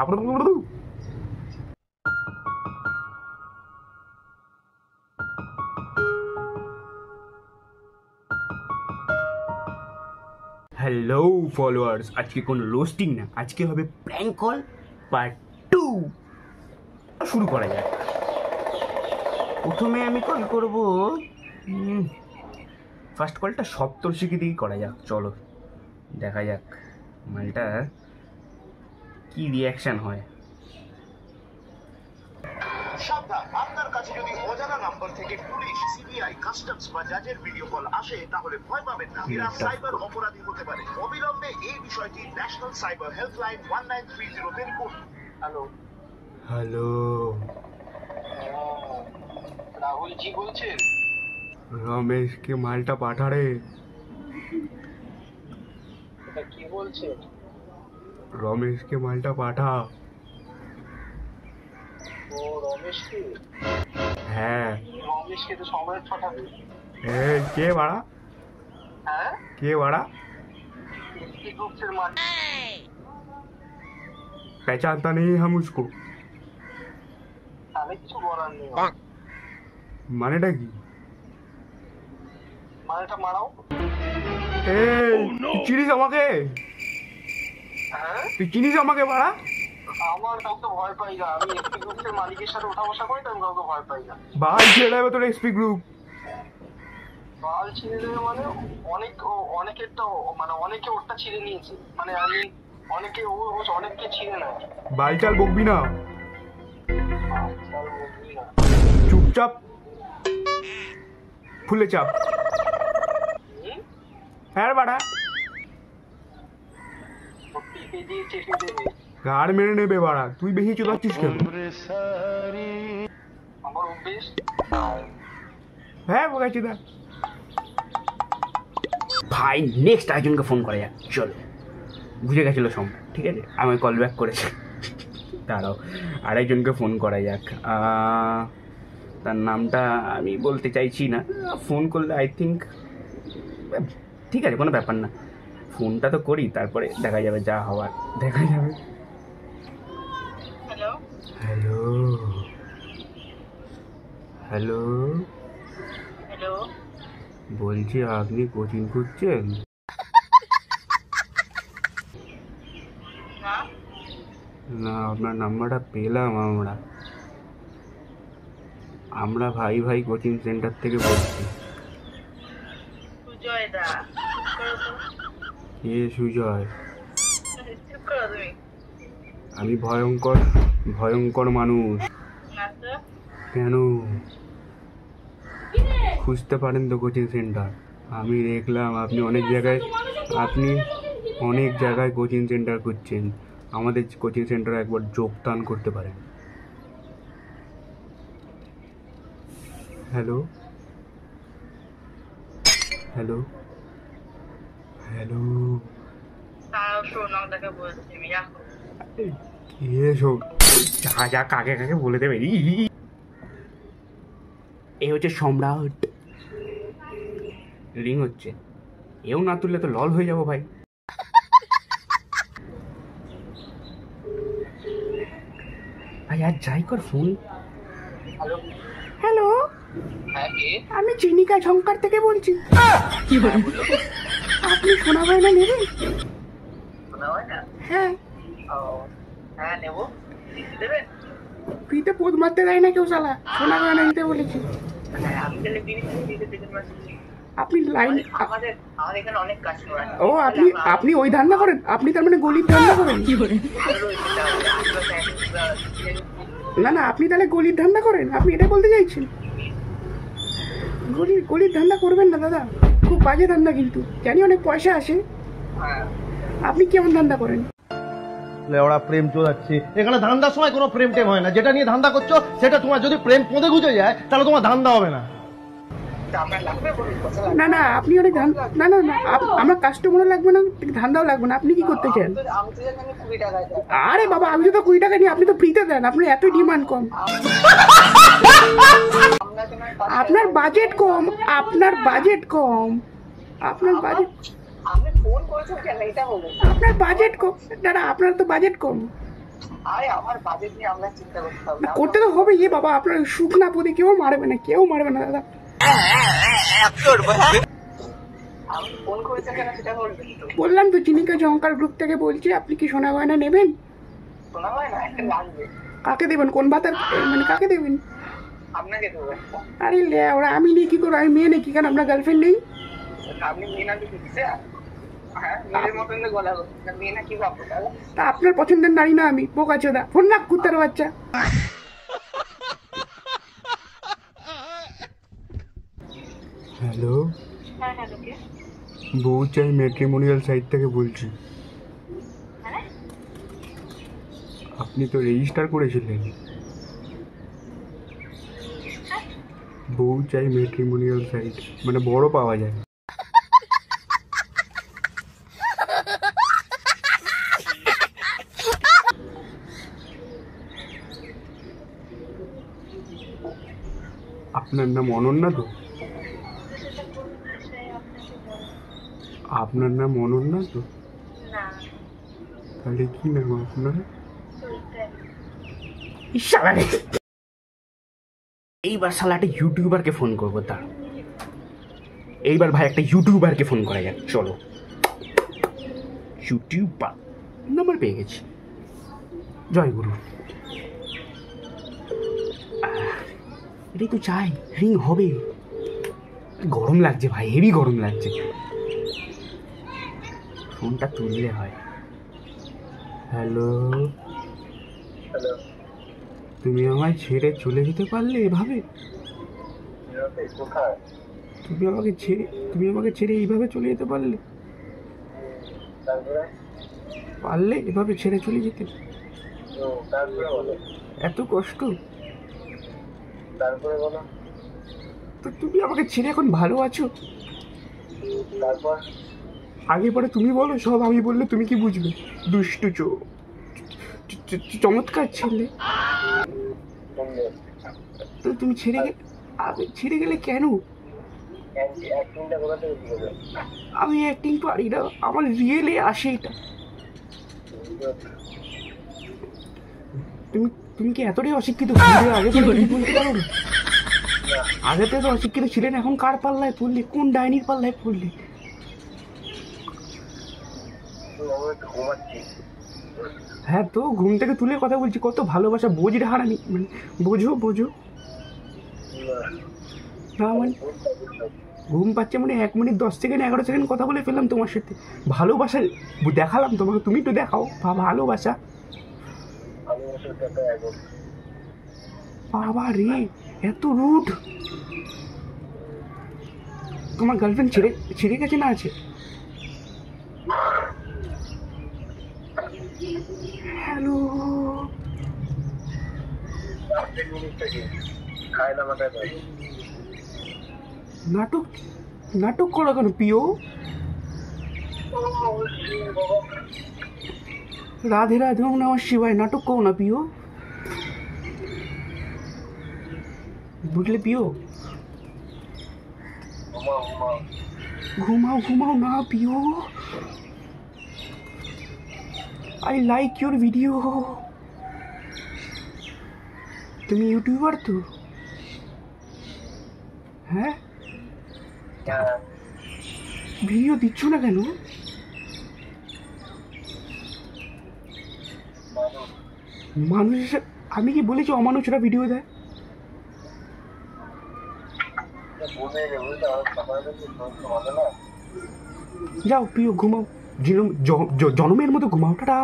Hello followers, আজকে কোনো roasting না, আজকে হবে প্র্যাঙ্ক কল পার্ট 2। শুরু করা যাক। প্রথমে আমি কল করব, ফার্স্ট কলটা সপ্তর্ষিকে দিয়েই করা যাক। চলো দেখা যাক মালটা কি রিয়াকশন হয়। সাবধান, আপনার কাছে যদি অজানা নাম্বার থেকে পুলিশ, সিবিআই, কাস্টমস বা জাজের ভিডিও কল আসে তাহলে ভয় পাবেন না, এরা সাইবার অপরাধী হতে পারে। অবিলম্বে এই বিষয়টি ন্যাশনাল সাইবার হেল্পলাইন 1930 তে রিপোর্ট। হ্যালো হ্যালো, রাহুল জি বলছেন? রমেশকে মালটা পাঠা রে। এটা কি বলছেন? রমেশকে মালটা পাঠা। ও রমেশকে? হ্যাঁ। রমেশকে তো সম্রাট পাঠাবে। কে বাড়া? হ্যাঁ কে বাড়া? এসপি গ্রুপসের মালিক। पहचानता नहीं हम उसको। তাহলে কিছু বলার নেই। মানেটা কি? মানেটা মারাও। তুই চিনিস আমাকে? হ্যাঁ তুই চিনিস আমাকে বাড়া? আমার কাউকে ভয় পাই না, আমি এসপি গ্রুপসের মালিকের সাথে ওঠা বসা করি তো আমি কাউকে ভয় পাই না। বাল ছেড়ে দেবে তোর এসপি গ্রুপ। বাল ছিঁড়ে দেবে মানে? অনেকের তো মানে অনেকে ওটা ছিঁড়ে নিয়েছে, মানে আমি অনেকে অনেককে ছিঁড়ে নেয়। বাল চাল বকবি না, চুপচাপ ফুলে চাপ। হ্যাঁ বাড়া, গাড় মেরে নেবে বাড়া। তুই বেশি চলাচ্ছিস কেন? আমার অভ্যেস। হ্যাঁ বকাচ্ছি দা ভাই। নেক্সট আরেকজনকে ফোন করা যাক। চলো, বুঝে গেছিল সম্রাট, ঠিক আছে, আমি কল ব্যাক করেছি। দাঁড়াও, আরেকজনকে ফোন করা যাক। তার নামটা আমি বলতে চাইছি না। ফোন করলে আই থিঙ্ক ঠিক আছে, কোনো ব্যাপার না। ফোনটা তো করি, তারপরে দেখা যাবে, যা হওয়ার দেখা যাবে। হ্যালো হ্যালো হ্যালো হ্যালো, বলছি আপনি কোচিং করছেন? না না, আপনার নাম্বারটা পেলাম আমরা ভাই ভাই কোচিং সেন্টার থেকে বলছি। সুজয় দা। কে সুজয়? চুপ করো তুমি। আমি ভয়ঙ্কর মানুষ। না তো। কেন? খুঁজতে পারেন তো কোচিং সেন্টার। আমি দেখলাম আপনি অনেক জায়গায় কোচিং সেন্টার খুঁজছেন। আমাদের কোচিং সেন্টারে একবার যোগদান করতে পারেন। হ্যালো হ্যালো হ্যালো, তাও শোনো, তাকে বলছি আমি রাখো। কে শোন? যা কাকে কাকে বলে দেবে। এই হচ্ছে সম্রাট। রিং হচ্ছে, এও না তুললে তো লল হয়ে যাবো ভাই। ভাই আর যাই কর ফোন। হ্যালো, আমি চিনিকা ঝঙ্কার থেকে বলছি। আপনি সোনা গয়না নেবেন? হ্যাঁ। হ্যাঁ নেবো, দেবেন? ফ্রিতে পোদ মারতে দেয় না কেউ শালা, সোনা গয়না নিতে বলেছি। আমি তাহলে দেখেন আপনি লাইন, আমাদের এখানে অনেক কাস্টমার আছে। ও আপনি ওই ধান্দা করেন? আপনি তার মানে গলির ধান্দা করেন? কি করে? না, আপনি তাহলে গলির ধান্দা করেন? আপনি এটা বলতে চাইছেন? গলির ধান্দা করবেন না দাদা, খুব বাজে ধান্দা, কিন্তু জানি অনেক পয়সা আসে। আপনি কেমন ধান্দা করেন? ওরা প্রেম চোদাচ্ছে এখানে। ধান্দার সময় কোনো প্রেম টেম হয় না। যেটা নিয়ে ধান্দা করছো সেটা তোমার যদি প্রেম পদে গুজে যায় তাহলে তোমার ধান্দা হবে না। না, আপনি অনেক না, আমার কাস্টমারও লাগবে না, ধান্দাও লাগবে না। আপনি কি করতে চান? আরে বাবা, আমি তো 20 টাকা নিই, আপনি তো ফ্রিতে দেন। আপনার এত ডিমান্ড কম, আপনার বাজেট কম। আপনার বাজেট কম। আপনি ফোন করেছেন কেন এটা বলুন? আপনার বাজেট কম দাদা, আপনার তো বাজেট কম। আরে আমার বাজেট নিয়ে আমরা চিন্তা করতে হবে না। করতে তো হবে ইয়ে বাবা, আপনার সুখ না পদে কেউ মারবে না, কেউ মারবে না দাদা। আমি ফোন করেছেন কেন সেটা বলবেন তো? বললাম তো চিনিকা জঙ্কার গ্রুপ থেকে বলছি, আপনি কি সোনা গয়না নেবেন? শোনা হয় না, একটা লাগবে। কাকে দেবেন? কোন ভাতার মানে কাকে দেবেন? আপনাকে দেবো একটা। আরে ওরা আমি নিয়ে কি করবো? আমি মেয়ে নাকি? কেন আপনার গার্লফ্রেন্ড নেই? আপনি মেয়ে না কি দিচ্ছে? হ্যাঁ, মেয়ের মতন তো গলা করছে, মেয়ে না কি বাপু তাহলে? তা আপনার পছন্দের নারী না আমি, বোকা চোদা। ফোন রাখ কুত্তার বাচ্চা। হ্যালো, হ্যাঁ হ্যাঁ লোকে বউ চাই ম্যাট্রিমোনিয়াল সাইট থেকে বলছি। হ্যাঁ আপনি তো রেজিস্টার করেছিলেন। বউ চাই ম্যাট্রিমোনিয়াল সাইট, মানে বড় পাওয়া যায়। আপনার নাম অনন্যা তো? আপনার নাম অনন্যা তো? না তাহলে কি নাম আপনার? এইবার শালা একটা ইউটিউবারকে ফোন করবো। তার এইবার ভাই একটা ইউটিউবারকে ফোন করা যাক, চলো। ইউটিউবার নাম্বার পেয়ে গেছি, জয় গুরু। এটাই তো চাই, রিং হবে। গরম লাগছে ভাই, হেভি গরম লাগছে। ফোনটা তুললে হয়। হ্যালো, হ্যালো, তুমি আমায় ছেড়ে চলে যেতে পারলে এভাবে? কোথায়? তুমি আমাকে ছেড়ে এইভাবে চলে যেতে পারলে? তারপরে পারলে এভাবে ছেড়ে চলে যেতে? তারপরে বলো, এত কষ্ট। তারপরে বলো, তো তুমি আমাকে ছেড়ে এখন ভালো আছো? তারপর আগে পরে তুমি বলো সব, আমি বললে তুমি কি বুঝবে? দুষ্টু চমৎকার ছেলে। তো তুমি ছেড়ে গেলে কেন? অ্যাক্টিংটা কোথা থেকে শিখেছো? আমি অ্যাক্টিং পারি না, আমার রিয়েলে আসে এটা। তুমি কি এতটাই অশিক্ষিত? আগে পরে তুমি বলতে পারো না? আগে তো অশিক্ষিত ছিলেন, এখন কার পাল্লায় পড়লে? কোন ডাইনির পাল্লায় পড়লে? হ্যাঁ তো ঘুম থেকে তুলে কথা বলছি, কত ভালোবাসা, বোঝ হারানি, মানে বোঝো না। মানে ঘুম পাচ্ছে মানে 1 মিনিট 10 সেকেন্ড 11 সেকেন্ড কথা বলে ফেললাম তোমার সাথে, ভালোবাসা দেখালাম তোমাকে, তুমি তো দেখাও ভালোবাসা। বাবা রে, এত রুড! তোমার গার্লফ্রেন্ড ছেড়ে গেছে না আছে? হ্যালো, নাটক করো কেন প্রিয়? রাধে রাধে ওম নমঃ শিবায়, নাটক করো না প্রিয়, বুঝলে প্রিয়? ঘুমাও না প্রিয়। I like your video. তুমি ইউটিউবার তো? হ্যাঁ, ভিডিও দিচ্ছ না কেন? মানুষের, আমি কি বলেছি অমানুষরা ভিডিও দেয়? যাও প্রিয় ঘুমাও, জনমের মতো ঘুমাও, টাটা।